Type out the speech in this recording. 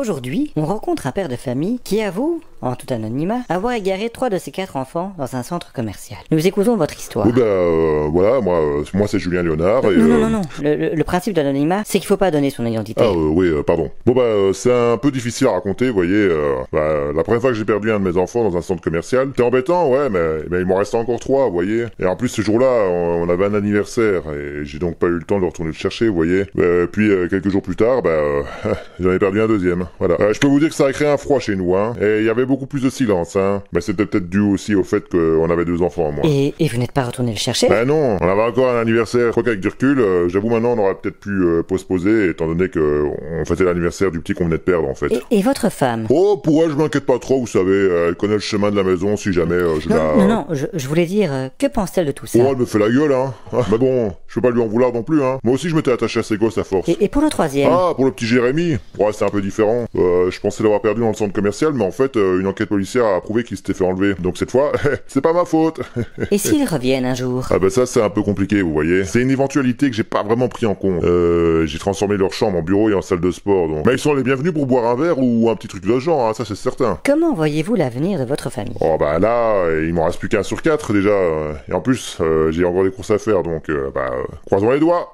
Aujourd'hui, on rencontre un père de famille qui avoue, en tout anonymat, avoir égaré 3 de ses 4 enfants dans un centre commercial. Nous écoutons votre histoire. Oui, voilà, moi c'est Julien Léonard. Et, Non. Le principe de l'anonymat, c'est qu'il faut pas donner son identité. Oui, pardon. C'est un peu difficile à raconter, vous voyez. La première fois que j'ai perdu un de mes enfants dans un centre commercial, c'était embêtant, ouais, mais il m'en restait encore 3, vous voyez. Et en plus, ce jour-là, on avait un anniversaire, et j'ai donc pas eu le temps de retourner le chercher, vous voyez. Puis, quelques jours plus tard, j'en ai perdu un deuxième, voilà. Je peux vous dire que ça a créé un froid chez nous, hein. Et il y avait beaucoup plus de silence, hein. Mais c'était peut-être dû aussi au fait qu'on avait 2 enfants en moins. Et vous n'êtes pas retourné le chercher? Non, on avait encore un anniversaire. Je crois qu'avec du recul, j'avoue maintenant on aurait peut-être pu postposer, étant donné que on fêtait l'anniversaire du petit qu'on venait de perdre en fait. Et votre femme? Oh, pour elle je m'inquiète pas trop, vous savez, elle connaît le chemin de la maison si jamais Non, je voulais dire, que pense-elle de tout ça? Oh, elle me fait la gueule, hein. Mais bon, je peux pas lui en vouloir non plus, hein. Moi aussi je m'étais attaché à ses gosses à force. Et pour le troisième? Ah, pour le petit Jérémy, ouais, c'est un peu différent. Je pensais l'avoir perdu dans le centre commercial, mais en fait, une enquête policière a prouvé qu'il s'était fait enlever. Donc cette fois, c'est pas ma faute. Et s'ils reviennent un jour? Ah ça c'est un peu compliqué, vous voyez. C'est une éventualité que j'ai pas vraiment pris en compte. J'ai transformé leur chambre en bureau et en salle de sport, donc. Mais ils sont les bienvenus pour boire un verre ou un petit truc de ce genre, hein, ça c'est certain. Comment voyez-vous l'avenir de votre famille? Oh là, il m'en reste plus qu'un sur 4 déjà. Et en plus, j'ai encore des courses à faire, donc croisons les doigts.